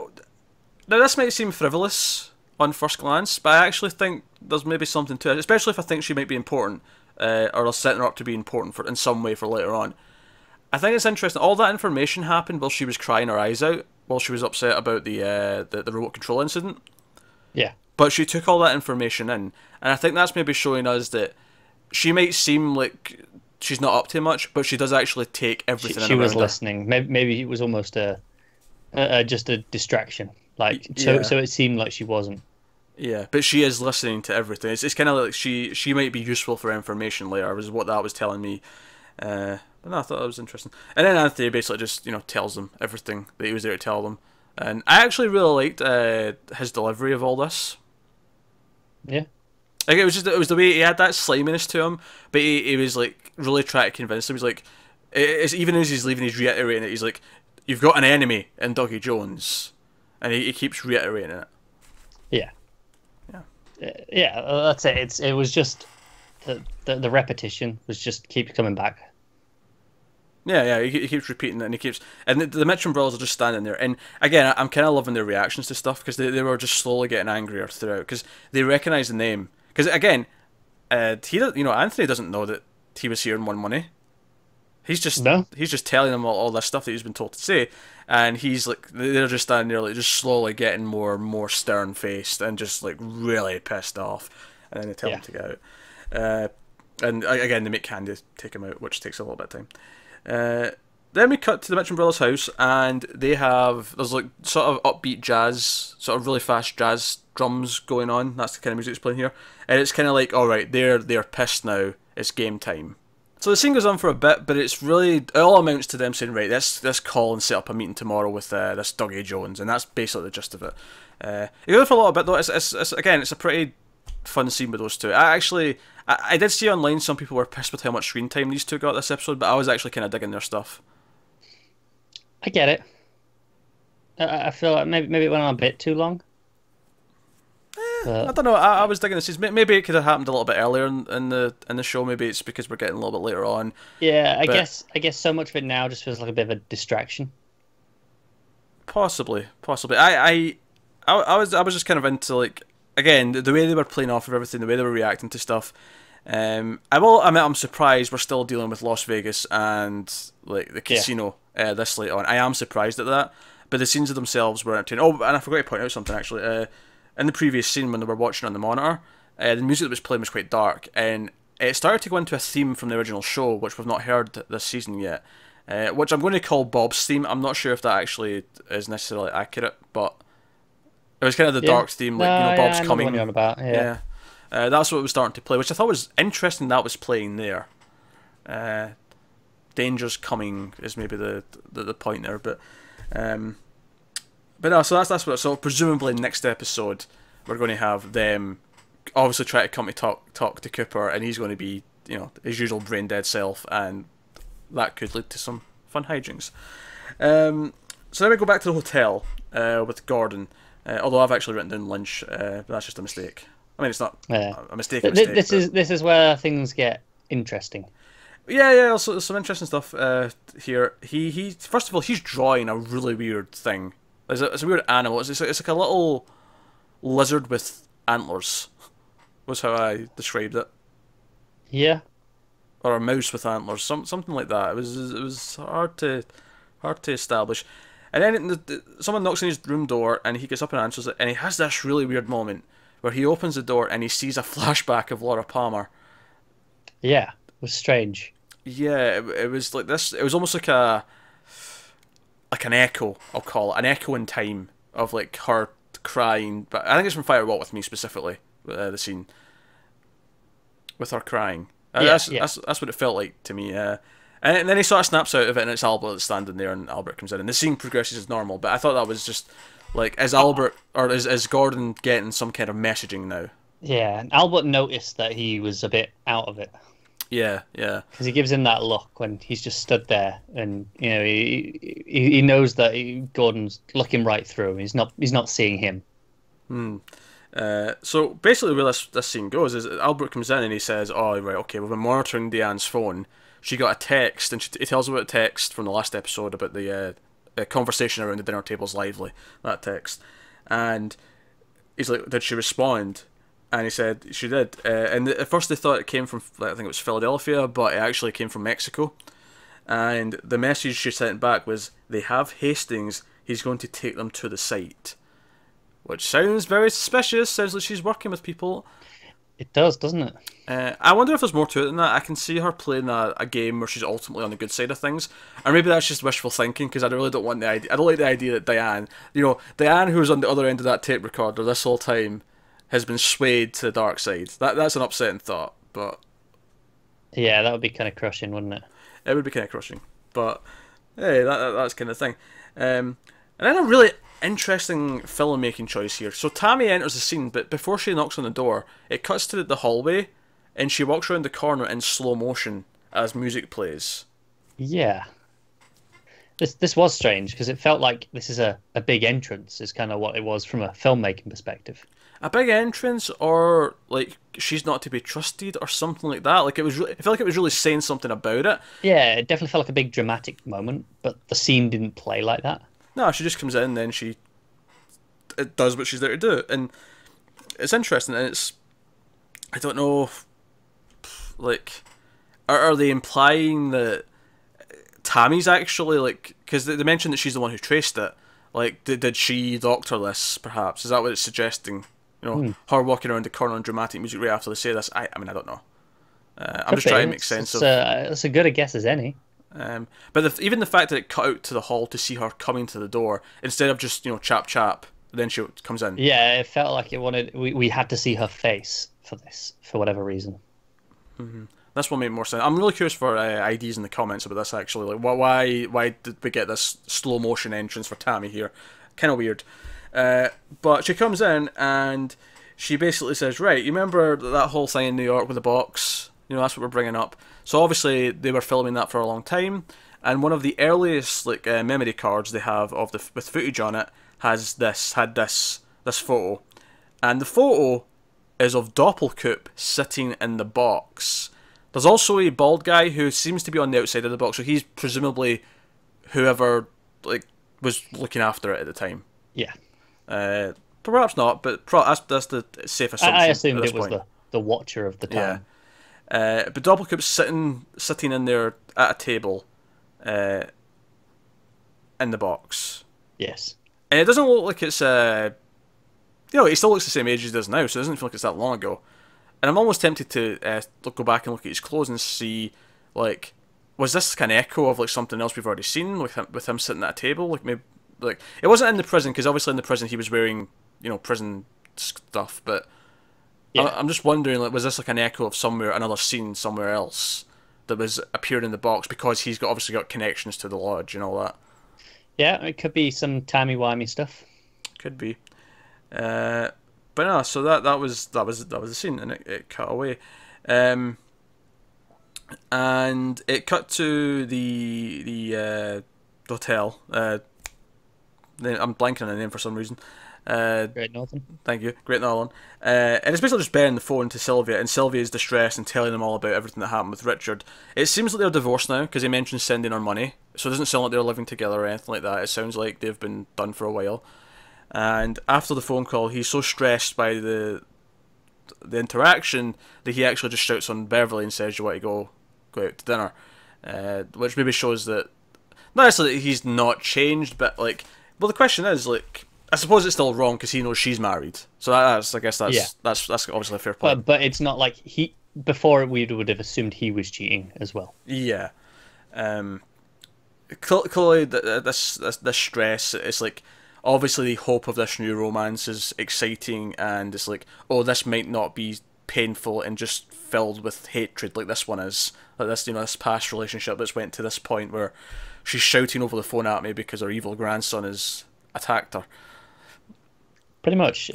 now this might seem frivolous on first glance, but I actually think there's maybe something to it, especially if I think she might be important, or they're setting her up to be important in some way for later on. I think it's interesting. All that information happened while she was crying her eyes out, while she was upset about the remote control incident.
Yeah.
But she took all that information in, and I think that's maybe showing us that she might seem like she's not up to much, but she does actually take everything in.
She was listening. Maybe it was almost just a distraction. So it seemed like she wasn't.
Yeah, but she is listening to everything. It's kind of like she might be useful for information later, is what that was telling me. But no, I thought that was interesting. And then Anthony basically just tells them everything that he was there to tell them, and I actually really liked his delivery of all this.
Yeah.
Like, it was the way he had that sliminess to him, but he was like really trying to convince them. He's like, even as he's leaving, he's reiterating it. He's like, you've got an enemy in Dougie Jones, and he keeps reiterating it.
Yeah. Yeah, that's it. It was just the repetition was just keep coming back.
Yeah, he keeps repeating it, and the Mitchum brothers are just standing there. And again, I'm kind of loving their reactions to stuff, because they were just slowly getting angrier throughout, because they recognise the name. Because again, Anthony doesn't know that he was here and won money. He's just telling them all this stuff that he's been told to say, and he's like, they're just standing there, like, just slowly getting more and more stern faced and just like really pissed off, and then they tell him to get out. And again, they make Candy take him out, which takes a little bit of time. Then we cut to the Mitchum brothers' house, and there's like sort of upbeat jazz, sort of really fast jazz drums going on. That's the kind of music that's playing here, and it's kind of like, all right, they're pissed now. It's game time. So the scene goes on for a bit, but it all amounts to them saying, right, let's call and set up a meeting tomorrow with this Dougie Jones, and that's basically the gist of it. It goes for a little bit though. It's a pretty fun scene with those two. I did see online some people were pissed with how much screen time these two got this episode, but I was actually kind of digging their stuff.
I get it. I feel like maybe it went on a bit too long.
I don't know. I was digging this. Maybe it could have happened a little bit earlier in the show. Maybe it's because we're getting a little bit later on.
Yeah, I guess so much of it now just feels like a bit of a distraction.
Possibly. I was just kind of into, like, again, the way they were playing off of everything, the way they were reacting to stuff. I will admit I'm surprised we're still dealing with Las Vegas and like the casino this late on. I am surprised at that, but the scenes of themselves were entertaining. Oh, and I forgot to point out something actually. in the previous scene when they were watching on the monitor, the music that was playing was quite dark, and it started to go into a theme from the original show, which we've not heard this season yet, which I'm going to call Bob's theme. I'm not sure if that actually is necessarily accurate, but it was kind of the dark theme, like, you know, Bob's coming.
What you're on about. Yeah.
That's what it was starting to play, which I thought was interesting. That was playing there. Danger's coming is maybe the point there, but no. So that's what. So presumably next episode we're going to have them obviously try to come to talk to Cooper, and he's going to be, you know, his usual brain dead self, and that could lead to some fun hijinks. So then we go back to the hotel with Gordon. Although I've actually written down Lynch, but that's just a mistake. I mean, it's not a mistake.
This is where things get interesting.
Yeah. Also, there's some interesting stuff here. He first of all, he's drawing a really weird thing. It's a weird animal. It's like a little lizard with antlers. Was how I described it.
Yeah.
Or a mouse with antlers, something like that. It was hard to establish. And then someone knocks on his room door, and he gets up and answers it, and he has this really weird moment where he opens the door and he sees a flashback of Laura Palmer.
Yeah, it was strange.
Yeah, it was like this. It was almost like an echo. I'll call it an echo in time of like her crying. But I think it's from Fire Walk with Me specifically. The scene with her crying. That's what it felt like to me. And then he sort of snaps out of it, and it's Albert that's standing there, and Albert comes in, and the scene progresses as normal. But I thought that was just like, is Albert or is Gordon getting some kind of messaging now? Yeah,
and Albert noticed that he was a bit out of it.
Yeah.
Because he gives him that look when he's just stood there, and you know he knows that Gordon's looking right through him. He's not seeing him.
So basically, where this scene goes is Albert comes in and he says, "Oh, right, okay, we've been monitoring Deanne's phone. She got a text, and he tells about a text from the last episode about the conversation around the dinner table's lively. That text, and he's like, did she respond?" And he said she did. And at first they thought it came from, I think it was Philadelphia, but it actually came from Mexico. And the message she sent back was, "They have Hastings. He's going to take them to the site." Which sounds very suspicious. Sounds like she's working with people.
It does, doesn't it?
I wonder if there's more to it than that. I can see her playing a game where she's ultimately on the good side of things, or maybe that's just wishful thinking. Because I really don't want the idea. I don't like the idea that Diane, who was on the other end of that tape recorder this whole time, has been swayed to the dark side. That's an upsetting thought. But
yeah, that would be kind of crushing, wouldn't it?
It would be kind of crushing. But hey, that's kind of thing. And then a really interesting filmmaking choice here. So Tammy enters the scene, but before she knocks on the door, it cuts to the hallway, and she walks around the corner in slow motion as music plays.
Yeah. This was strange, because it felt like this is a big entrance, is kind of what it was from a filmmaking perspective.
A big entrance, or like she's not to be trusted, or something like that. Like it felt like it was really saying something about it.
Yeah, it definitely felt like a big dramatic moment, but the scene didn't play like that. No,
she just comes in, and then it does what she's there to do, and it's interesting. And I don't know, like, are they implying that Tammy's actually like, because they mentioned that she's the one who traced it. Like, did she doctor this? Perhaps is that what it's suggesting? Her walking around the corner on dramatic music right after they say this. I mean, I don't know. I'm just trying to make sense of.
It's as good a guess as any.
But even the fact that it cut out to the hall to see her coming to the door instead of just chap, then she comes in.
Yeah, it felt like we had to see her face for this for whatever reason.
Mm-hmm. This will make more sense. I'm really curious for ideas in the comments about this actually. Like, why did we get this slow motion entrance for Tammy here? Kind of weird. But she comes in and she basically says, "Right, you remember that whole thing in New York with the box? That's what we're bringing up." So obviously they were filming that for a long time, and one of the earliest memory cards they have with footage on it had this photo, and the photo is of Doppelkoop sitting in the box. There's also a bald guy who seems to be on the outside of the box, so he's presumably whoever was looking after it at the time.
Yeah.
Perhaps not, but that's the safe assumption.
I assumed it was the watcher of the time.
Yeah. But Doppelkoop's sitting in there at a table in the box.
Yes.
And it doesn't look like it's he still looks the same age as he does now, so it doesn't feel like it's that long ago. And I'm almost tempted to go back and look at his clothes and see, like, was this kind of echo of like something else we've already seen with him sitting at a table? Like maybe like it wasn't in the prison, because obviously in the prison he was wearing prison stuff, but yeah. I'm just wondering, like, was this like an echo of another scene somewhere else that was appeared in the box, because he's obviously got connections to the lodge and all that.
Yeah, it could be some timey-wimey stuff.
Could be. But no, so that was the scene, and it cut away, and it cut to the hotel. I'm blanking on the name for some reason.
Great Northern.
Thank you, Great Northern. And it's basically just Ben on the phone to Sylvia, and Sylvia is distressed and telling them all about everything that happened with Richard. It seems like they're divorced now, because he mentions sending her money, so it doesn't sound like they're living together or anything like that. It sounds like they've been done for a while. And after the phone call, he's so stressed by the interaction that he actually just shouts on Beverly and says, "You want to go out to dinner?" Which maybe shows that not necessarily that he's not changed, but like, well, the question is, like, I suppose it's still wrong because he knows she's married. So that's obviously a fair point.
But it's not like before we would have assumed he was cheating as well.
Yeah. Clearly, this stress, it's like, obviously the hope of this new romance is exciting, and it's like, oh, this might not be painful and just filled with hatred like this one is. Like this, this past relationship that's went to this point where she's shouting over the phone at me because her evil grandson has attacked her.
Pretty much.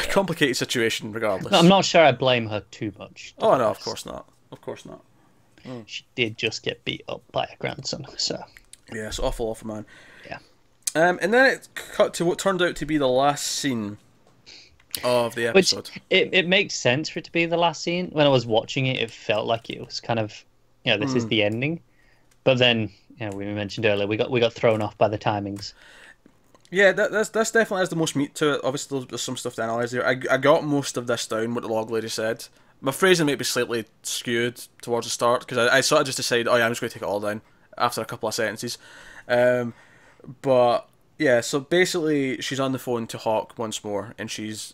Complicated situation, regardless.
I'm not sure I blame her too much.
Oh, no, of course not. Of course not.
She did just get beat up by a grandson, so...
Yeah, it's awful, man.
Yeah.
And then it cut to what turned out to be the last scene of the episode.
Which, it makes sense for it to be the last scene. When I was watching it, it felt like it was kind of, this is the ending. But then, we mentioned earlier, we got thrown off by the timings.
Yeah, this definitely has the most meat to it. Obviously, there's some stuff to analyse here. I got most of this down, what the log lady said. My phrasing might be slightly skewed towards the start, because I sort of just decided, I'm just going to take it all down after a couple of sentences. But, yeah, so basically, she's on the phone to Hawk once more, and she's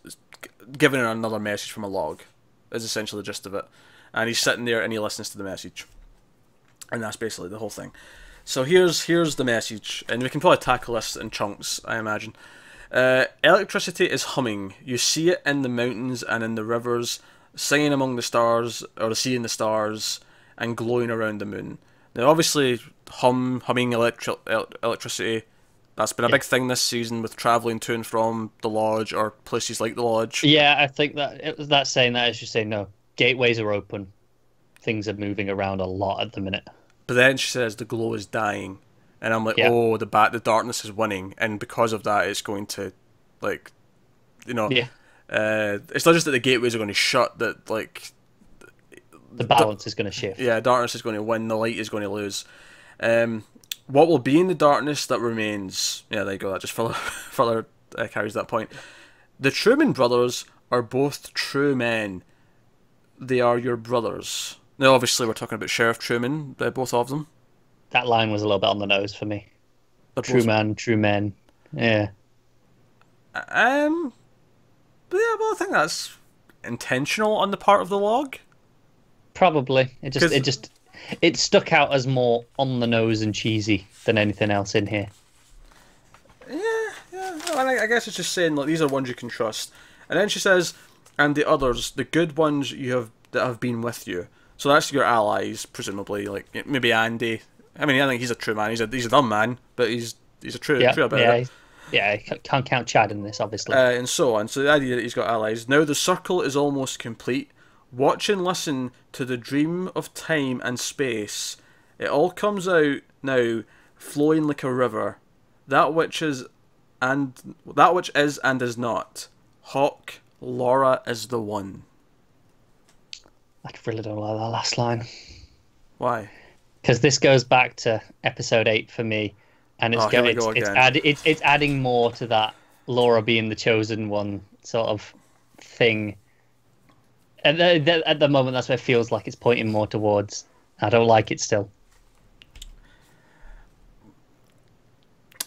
giving her another message from a log, is essentially the gist of it. And he's sitting there, and he listens to the message. And that's basically the whole thing. So here's the message, and we can probably tackle this in chunks, I imagine. Electricity is humming. You see it in the mountains and in the rivers, singing among the stars, or seeing the stars, and glowing around the moon. Now, obviously, humming electricity, that's been a big thing this season with travelling to and from the lodge, or places like the lodge.
Yeah, I think that's saying that is just saying, no, gateways are open. Things are moving around a lot at the minute.
But then she says the glow is dying, and I'm like, oh, the darkness is winning, and because of that, it's going to, like, it's not just that the gateways are going to shut, that like
the balance is going to shift.
Yeah, darkness is going to win, the light is going to lose. What will be in the darkness that remains? Yeah, there you go. That just further carries that point. The Truman brothers are both true men. They are your brothers. Now, obviously, we're talking about Sheriff Truman, both of them.
That line was a little bit on the nose for me. True man, true men. Yeah.
But yeah, well, I think that's intentional on the part of the log.
Probably. It stuck out as more on the nose and cheesy than anything else in here.
Yeah. I guess it's just saying, like, these are ones you can trust. And then she says, and the others, the good ones that have been with you. So that's your allies, presumably, like maybe Andy. I mean, I think he's a true man. He's a dumb man, but he's a true about it.
Yeah, can't count Chad in this, obviously.
And so on. So the idea that he's got allies. Now the circle is almost complete. Watch and listen to the dream of time and space. It all comes out now, flowing like a river. That which is and is not. Hawk, Laura is the one.
I really don't like that last line.
Why?
Because this goes back to episode 8 for me, and it's adding more to that Laura being the chosen one sort of thing. And at the moment, that's where it feels like it's pointing more towards. I don't like it still.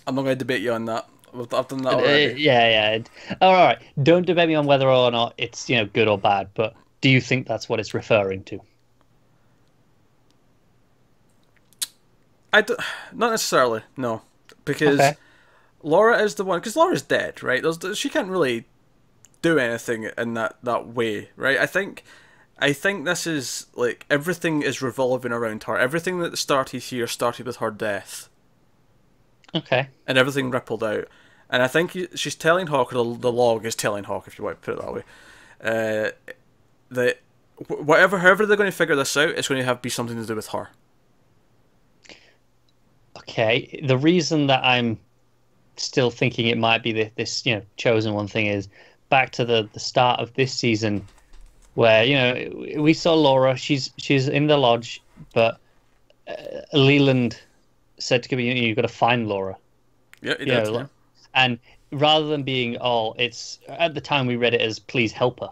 I'm not going to debate you on that. I've done that already.
Yeah. All right. Don't debate me on whether or not it's good or bad, but do you think that's what it's referring to?
Not necessarily. No, because Laura is the one. Because Laura's dead, right? She can't really do anything in that way, right? I think this is like everything is revolving around her. Everything that started here started with her death.
Okay.
And everything rippled out. And I think she's telling Hawk, or the log is telling Hawk, if you want to put it that way, that however they're going to figure this out, it's going to be something to do with her.
Okay. The reason that I'm still thinking it might be this chosen one thing is back to the start of this season, where we saw Laura. She's in the lodge, but Leland said to Gibby, "You've got to find Laura."
Yeah, he did. Yeah.
And rather than being, it's at the time we read it as "please help her,"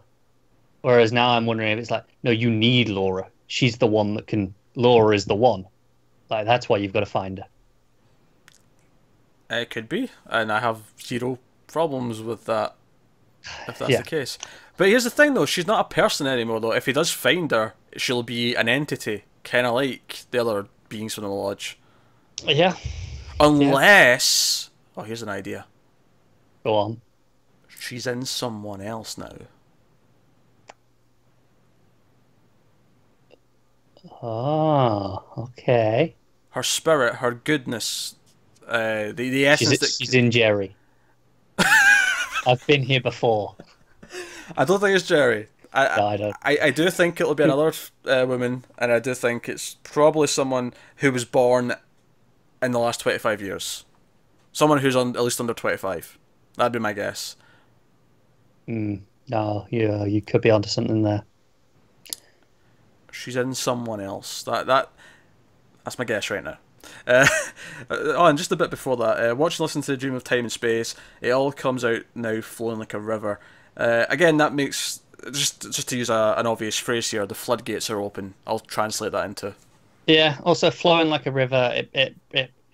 whereas now I'm wondering if it's like, no, you need Laura. She's the one that can. Laura is the one. Like that's why you've got to find her.
It could be, and I have zero problems with that. If that's the case. But here's the thing, though. She's not a person anymore, though. If he does find her, she'll be an entity, kind of like the other beings from the lodge.
Yeah.
Unless... Oh, here's an idea.
Go on.
She's in someone else now.
Oh, okay.
Her spirit, her goodness, the essence
she's in Jerry. I've been here before.
I don't think it's Jerry.
I don't.
I do think it'll be another woman, and I do think it's probably someone who was born in the last 25 years. Someone who's at least under 25. That'd be my guess.
No, you could be onto something there.
She's in someone else. That's my guess right now. And just a bit before that, watch and listen to Dream of Time and Space. It all comes out now flowing like a river. Again, that makes, just to use an obvious phrase here, the floodgates are open. I'll translate that into. Yeah,
also flowing like a river, it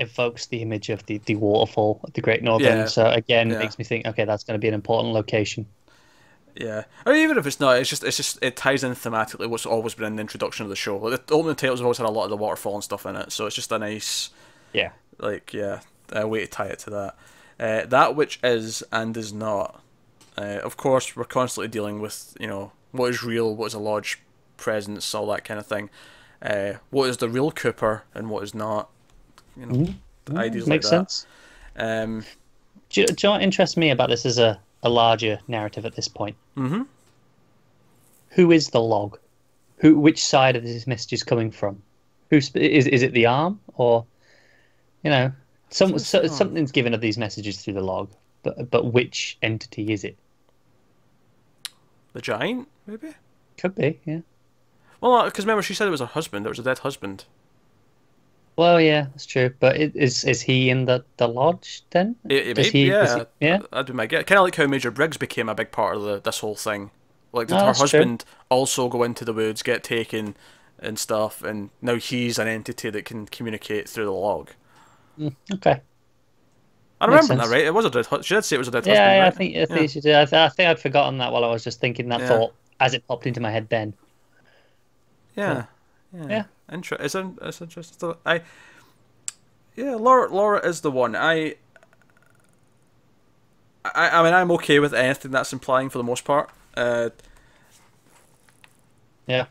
evokes the image of the waterfall at the Great Northern. So again, it makes me think, okay, that's going to be an important location.
Yeah, or even if it's not, it's just it ties in thematically what's always been in the introduction of the show. Like the opening titles have always had a lot of the waterfall and stuff in it, so it's just a nice, way to tie it to that. That which is and is not. Of course, we're constantly dealing with what is real, what is a lodge presence, all that kind of thing. What is the real Cooper and what is not. Ideas
makes
like that.
Sense. Do you know what interests me about this as a larger narrative at this point?
Mm-hmm.
Who is the log? Which side of this message is coming from? Is it the arm, or something's given of these messages through the log, but which entity is it?
The giant, maybe.
Could be, yeah.
Well, because remember she said it was her husband. It was a dead husband.
Well, yeah, that's true. But is he in the lodge then?
Yeah. That'd be my guess. Kind of like how Major Briggs became a big part of this whole thing. Like, did her husband also go into the woods, get taken, and stuff, and now he's an entity that can communicate through the log.
Okay.
I remember that, right? It was a dead. She did say it was a dead husband.
Yeah,
right?
I think she did. I think I'd forgotten that while I was just thinking that thought as it popped into my head then.
Yeah. It's interesting. Laura is the one. I mean, I'm okay with anything that's implying for the most part.
Yeah,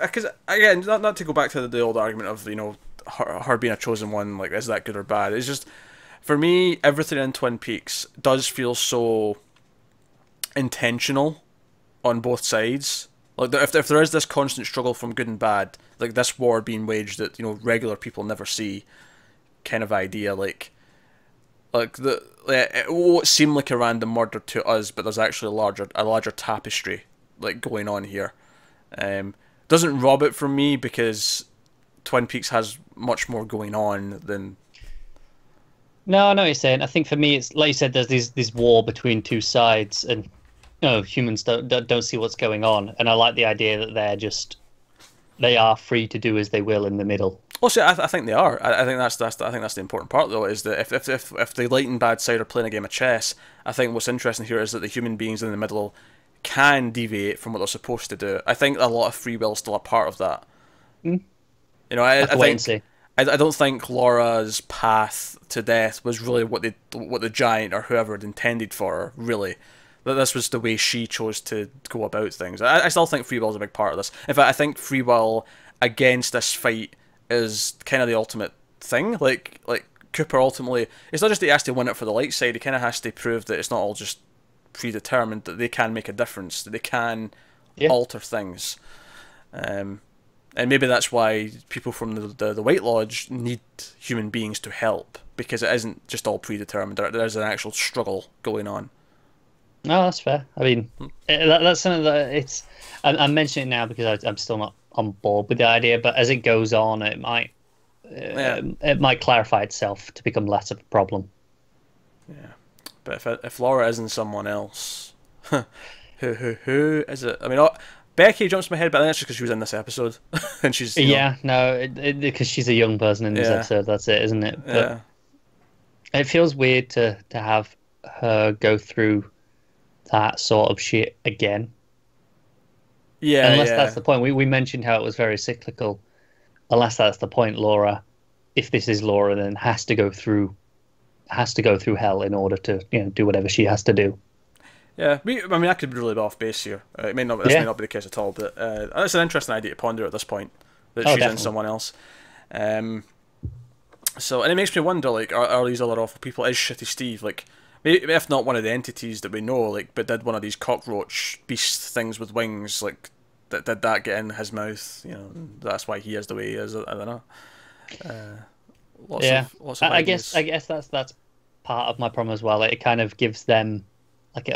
because again, not to go back to the old argument of her being a chosen one, like, is that good or bad? It's just, for me, everything in Twin Peaks does feel so intentional on both sides. Like, if there is this constant struggle from good and bad, like this war being waged that regular people never see, kind of idea, like it won't seem like a random murder to us, but there's actually a larger tapestry like going on here. Doesn't rob it from me because Twin Peaks has much more going on than.
No, I know what you're saying. I think for me, it's like you said. There's this war between two sides, and humans don't see what's going on. And I like the idea that they are free to do as they will in the middle.
Well, see, I think they are. I think that's the important part, though, is that if the light and bad side are playing a game of chess, I think what's interesting here is that the human beings in the middle can deviate from what they're supposed to do. I think a lot of free will is still a part of that. You know, I think I don't think Laura's path to death was really what the giant or whoever had intended for her, really. That this was the way she chose to go about things. I still think free will is a big part of this. In fact, I think free will against this fight is kind of the ultimate thing. Like Cooper ultimately, it's not just that he has to win it for the light side, he kind of has to prove that it's not all just predetermined, that they can make a difference, that they can alter things. And maybe that's why people from the White Lodge need human beings to help, because it isn't just all predetermined. There's an actual struggle going on.
No, that's fair. I mean, that's something that I'm mentioning it now because I'm still not on board with the idea, but as it goes on, it might clarify itself to become less of a problem. Yeah,
but if Laura isn't someone else, who is it? I mean, Becky jumps in my head, but I think that's just because she was in this episode, and she's
because she's a young person in this episode. That's it, isn't it? But it feels weird to have her go through that sort of shit again.
Yeah,
unless that's the point. We mentioned how it was very cyclical. Unless that's the point, Laura, if this is Laura, then has to go through hell in order to do whatever she has to do.
Yeah, I mean, I could be really off base here. This may not be the case at all, but it's an interesting idea to ponder at this point, that she's in someone else. So, and it makes me wonder, like, are these other awful people? Is Shitty Steve, like, maybe if not one of the entities that we know, like, but did one of these cockroach beast things with wings, like, did that get in his mouth? That's why he is the way he is. I don't know. Lots of ideas.
I guess that's part of my problem as well. It kind of gives them like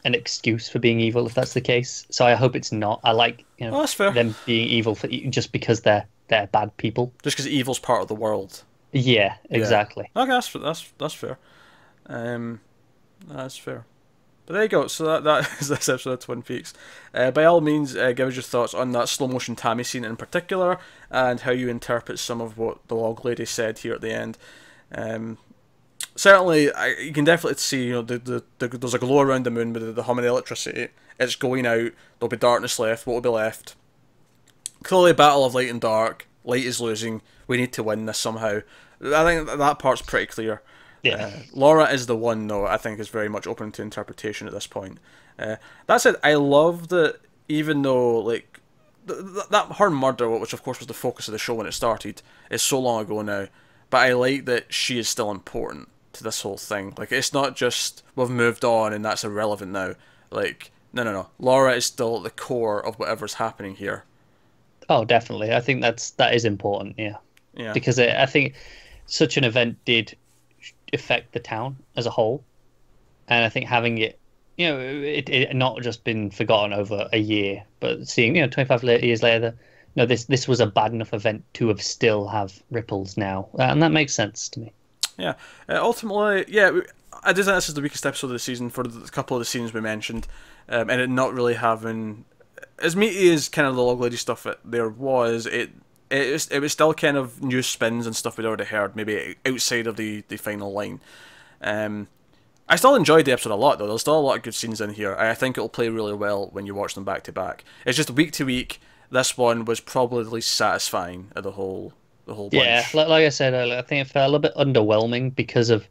an excuse for being evil, if that's the case. So I hope it's not. I like
that's fair.
Them being evil just because they're bad people.
Just because evil's part of the world.
Yeah, exactly.
Yeah. Okay, that's fair. That's fair. But there you go. So that is this episode of Twin Peaks. By all means, give us your thoughts on that slow motion Tammy scene in particular, and how you interpret some of what the log lady said here at the end. Certainly, you can definitely see there's a glow around the moon with the humming electricity. It's going out. There'll be darkness left. What will be left? Clearly, a battle of light and dark. Light is losing. We need to win this somehow. I think that part's pretty clear.
Yeah.
Laura is the one, though, I think is very much open to interpretation at this point. That said, I love that even though, like, her murder, which of course was the focus of the show when it started, is so long ago now, but I like that she is still important to this whole thing. Like, it's not just, we've moved on and that's irrelevant now. Like, no. Laura is still at the core of whatever's happening here.
Oh, definitely. I think that is important, yeah. Because I think such an event did affect the town as a whole, and I think having it not just been forgotten over a year, but seeing 25 years later, this was a bad enough event to have still have ripples now, and that makes sense to me.
Ultimately, I do think this is the weakest episode of the season for a couple of the scenes we mentioned, and it not really having as meaty as kind of the log lady stuff there was. It was still kind of new spins and stuff we'd already heard, maybe outside of the final line. I still enjoyed the episode a lot, though. There's still a lot of good scenes in here. I think it'll play really well when you watch them back to back. It's just week to week, this one was probably the least satisfying of the whole bunch.
Yeah, like I said earlier, I think it felt a little bit underwhelming because of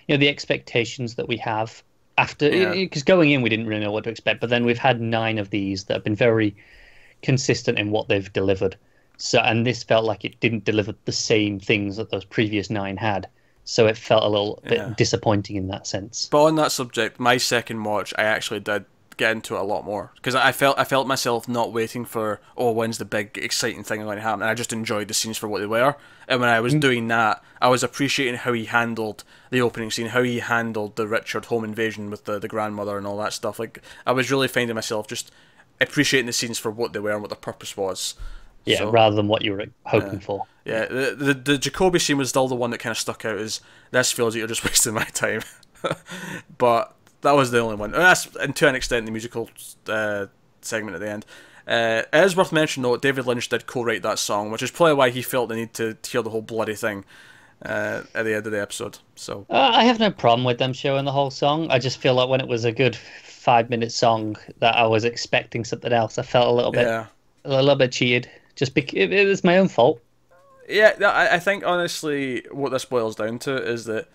the expectations that we have after. Because going in, we didn't really know what to expect, but then we've had 9 of these that have been very consistent in what they've delivered. So, and this felt like it didn't deliver the same things that those previous 9 had. So it felt a little bit disappointing in that sense.
But on that subject, my second watch, I actually did get into it a lot more. Because I felt myself not waiting for, when's the big exciting thing going to happen? And I just enjoyed the scenes for what they were. And when I was doing that, I was appreciating how he handled the opening scene, how he handled the Richard home invasion with the grandmother and all that stuff. Like, I was really finding myself just appreciating the scenes for what they were and what their purpose was.
Yeah, so, rather than what you were hoping for.
Yeah, the Jacoby scene was still the one that kind of stuck out as, this feels like you're just wasting my time. But that was the only one. And that's, and to an extent, the musical segment at the end. It is worth mentioning, though, David Lynch did co-write that song, which is probably why he felt the need to hear the whole bloody thing at the end of the episode. So
I have no problem with them showing the whole song. I just feel like when it was a good 5-minute song that I was expecting something else, I felt a little bit cheated. Just it was my own fault.
Yeah, I think honestly, what this boils down to is that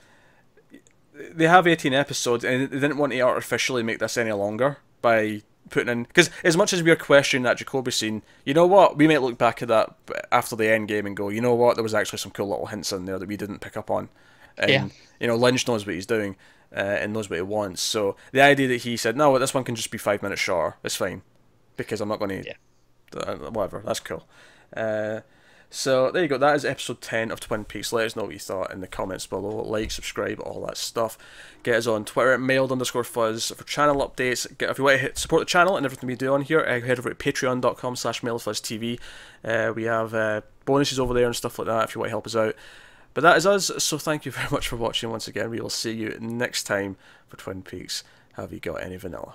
they have 18 episodes, and they didn't want to artificially make this any longer by putting in, because as much as we are questioning that Jacoby scene, you know what, we might look back at that after the end game and go, you know what, there was actually some cool little hints in there that we didn't pick up on. And you know, Lynch knows what he's doing and knows what he wants. So the idea that he said, no, this one can just be 5 minutes shorter, it's fine, because I'm not going to whatever, that's cool. So there you go, that is episode 10 of Twin Peaks. Let us know what you thought in the comments below. Like, subscribe, all that stuff. Get us on Twitter at mailed_fuzz for channel updates. If you want to support the channel and everything we do on here, head over to patreon.com/mailedfuzztv. We have bonuses over there and stuff like that if you want to help us out. But that is us, so thank you very much for watching once again. We will see you next time for Twin Peaks. Have you got any vanilla?